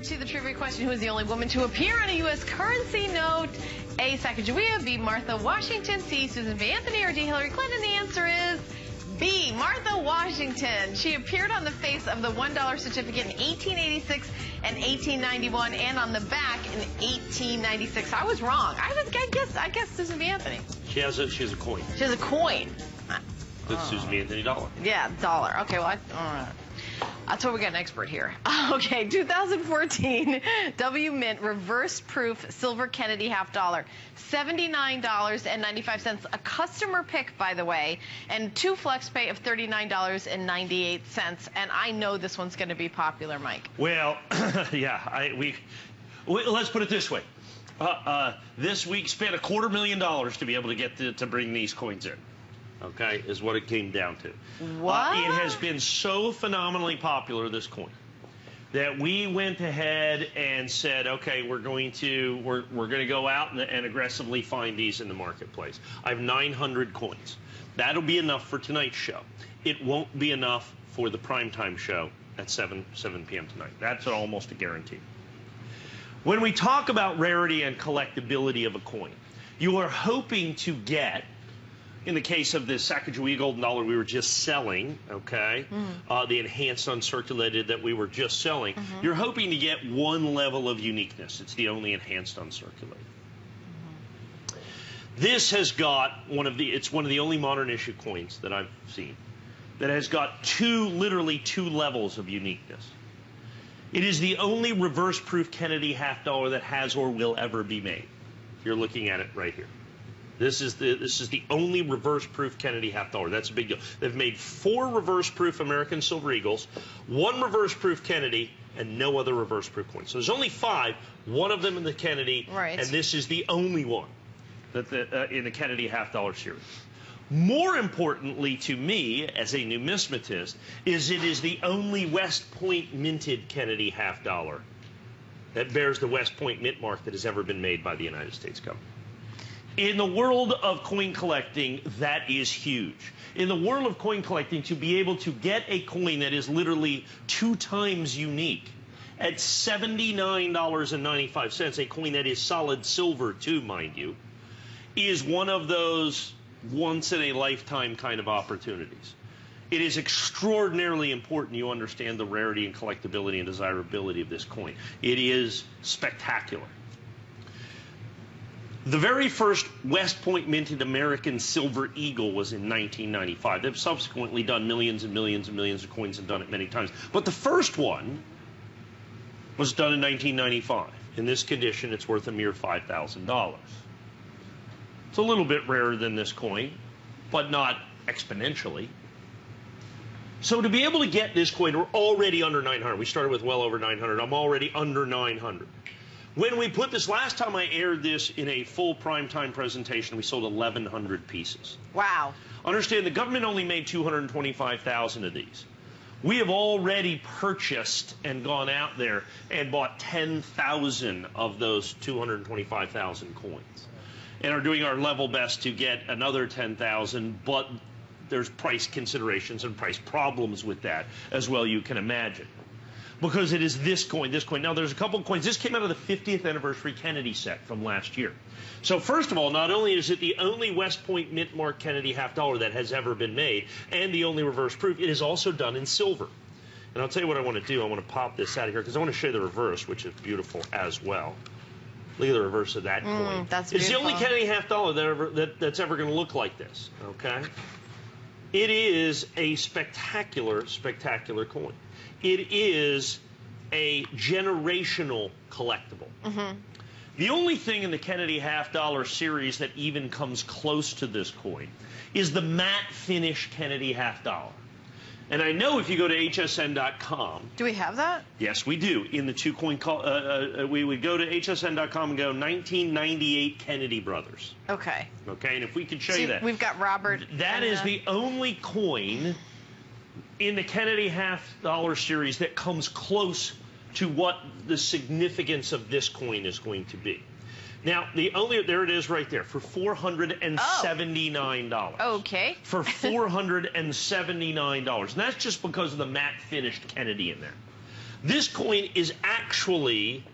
To the trivia question, who is the only woman to appear on a U.S. currency note? A. Sacagawea, B. Martha Washington, C. Susan B. Anthony, or D. Hillary Clinton? The answer is B. Martha Washington. She appeared on the face of the $1 certificate in 1886 and 1891, and on the back in 1896. I was wrong. I guess Susan B. Anthony. She has a coin. She has a coin. That's Susan B. Anthony dollar. Yeah, dollar. Okay, well, that's why we got an expert here. Okay, 2014 WMint reverse proof silver Kennedy half dollar, $79.95. A customer pick, by the way, and 2 flex pay of $39.98. And I know this one's going to be popular, Mike. Well, yeah, let's put it this way. This week spent $250,000 to be able to get to bring these coins in. Okay, is what it came down to. What? It has been so phenomenally popular, this coin, that we went ahead and said, okay, we're going to go out and aggressively find these in the marketplace. I have 900 coins. That'll be enough for tonight's show. It won't be enough for the primetime show at 7 p.m. tonight. That's almost a guarantee. When we talk about rarity and collectability of a coin, you are hoping to get, in the case of the Sacagawea golden dollar we were just selling, okay, the enhanced uncirculated that we were just selling, you're hoping to get one level of uniqueness. It's the only enhanced uncirculated. This has got it's one of the only modern issue coins that I've seen that has got literally two levels of uniqueness. It is the only reverse proof Kennedy half dollar that has or will ever be made. You're looking at it right here. This is the only reverse proof Kennedy half dollar. That's a big deal. They've made 4 reverse proof American Silver Eagles, 1 reverse proof Kennedy, and no other reverse proof coins. So there's only 5, one of them in the Kennedy, and this is the only one that in the Kennedy half dollar series. More importantly to me, as a numismatist, is it is the only West Point minted Kennedy half dollar that bears the West Point mint mark that has ever been made by the United States government. In the world of coin collecting, that is huge. In the world of coin collecting, to be able to get a coin that is literally 2 times unique at $79.95, a coin that is solid silver too, mind you, is one of those once-in-a-lifetime kind of opportunities. It is extraordinarily important you understand the rarity and collectability and desirability of this coin. It is spectacular. The very first West Point minted American Silver Eagle was in 1995. They've subsequently done millions and millions and millions of coins and done it many times. But the first one was done in 1995. In this condition, it's worth a mere $5,000. It's a little bit rarer than this coin, but not exponentially. So to be able to get this coin, we're already under 900. We started with well over 900. I'm already under 900. When we put this, last time I aired this in a full primetime presentation, we sold 1,100 pieces. Wow. Understand, the government only made 225,000 of these. We have already purchased and gone out there and bought 10,000 of those 225,000 coins and are doing our level best to get another 10,000, but there's price considerations and price problems with that as well, you can imagine. Because it is this coin, this coin. Now, there's a couple of coins. This came out of the 50th anniversary Kennedy set from last year. So, first of all, not only is it the only West Point mint mark Kennedy half dollar that has ever been made, and the only reverse proof, it is also done in silver. And I'll tell you what I want to do. I want to pop this out of here because I want to show you the reverse, which is beautiful as well. Look at the reverse of that coin. That's it's beautiful. the only Kennedy half dollar that's ever going to look like this, okay? It is a spectacular, spectacular coin. It is a generational collectible. The only thing in the Kennedy half dollar series that even comes close to this coin is the matte finish Kennedy half dollar. And I know if you go to hsn.com. Do we have that? Yes, we do. In the 2-coin we would go to hsn.com and go 1998 Kennedy Brothers. Okay. Okay, and if we could show you that. We've got Robert. That is the only coin in the Kennedy half dollar series that comes close to what the significance of this coin is going to be. Now, there it is right there, for $479. Okay. For $479. And that's just because of the matte finished Kennedy in there. This coin is actually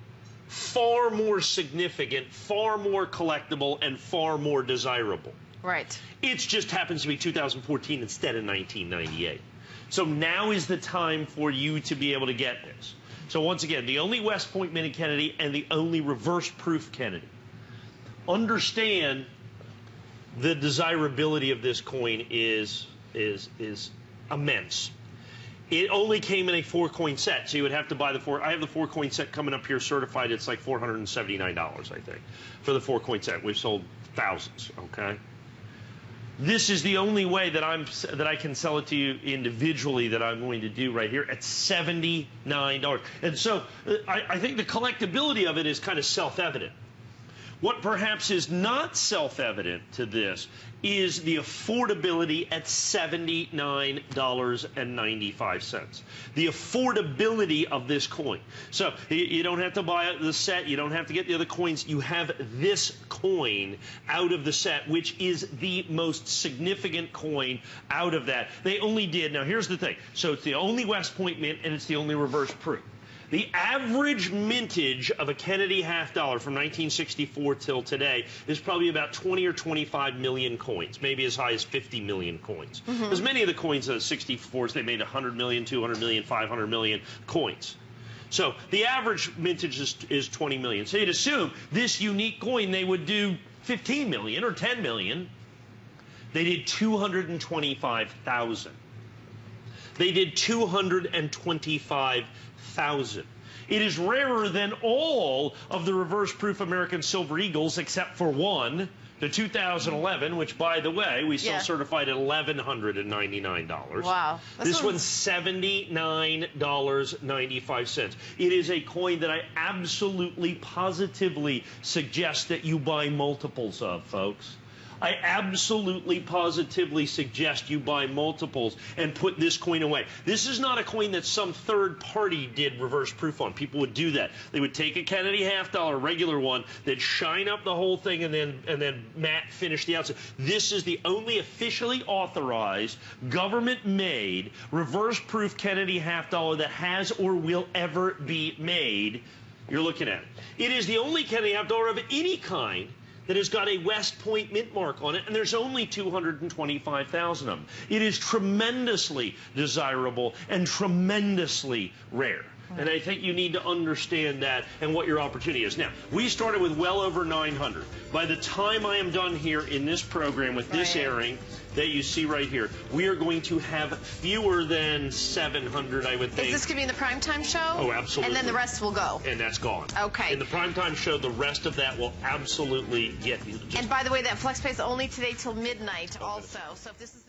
far more significant, far more collectible, and far more desirable. Right. It just happens to be 2014 instead of 1998. So now is the time for you to be able to get this. So once again, the only West Point minted Kennedy and the only reverse proof Kennedy. Understand the desirability of this coin is immense. It only came in a 4-coin set, so you would have to buy the 4. I have the 4-coin set coming up here certified. It's like $479, I think, for the 4-coin set. We've sold thousands, okay? This is the only way that I can sell it to you individually that I'm going to do right here at $79. And so I think the collectability of it is kind of self-evident. What perhaps is not self-evident to this is the affordability at $79.95. The affordability of this coin. So you don't have to buy the set. You don't have to get the other coins. You have this coin out of the set, which is the most significant coin out of that. They only did, now here's the thing. So it's the only West Point mint and it's the only reverse proof. The average mintage of a Kennedy $half from 1964 till today is probably about 20 or 25 million coins, maybe as high as 50 million coins. Because many of the coins of the 64s, they made 100 million, 200 million, 500 million coins. So the average mintage is 20 million. So you'd assume this unique coin, they would do 15 million or 10 million. They did 225,000. They did 225,000. It is rarer than all of the reverse proof American Silver Eagles except for one, the 2011, which, by the way, we still certified at $1,199. Wow. This one's $79.95. It is a coin that I absolutely, positively suggest that you buy multiples of, folks. I absolutely, positively suggest you buy multiples and put this coin away. This is not a coin that some third party did reverse proof on. People would do that. They would take a Kennedy $half, regular one, they'd shine up the whole thing and then matte finish the outside. This is the only officially authorized, government-made, reverse proof Kennedy $half that has or will ever be made. You're looking at it. It is the only Kennedy $half of any kind that has got a West Point mint mark on it, and there's only 225,000 of them. It is tremendously desirable and tremendously rare. And I think you need to understand that and what your opportunity is. Now, we started with well over 900. By the time I am done here in this program with this airing that you see right here, we are going to have fewer than 700, I would think. Is this going to be in the primetime show? Oh, absolutely. And then the rest will go? And that's gone. Okay. In the primetime show, the rest of that will absolutely get you. And by the way, that flex pay is only today till midnight also. So if this is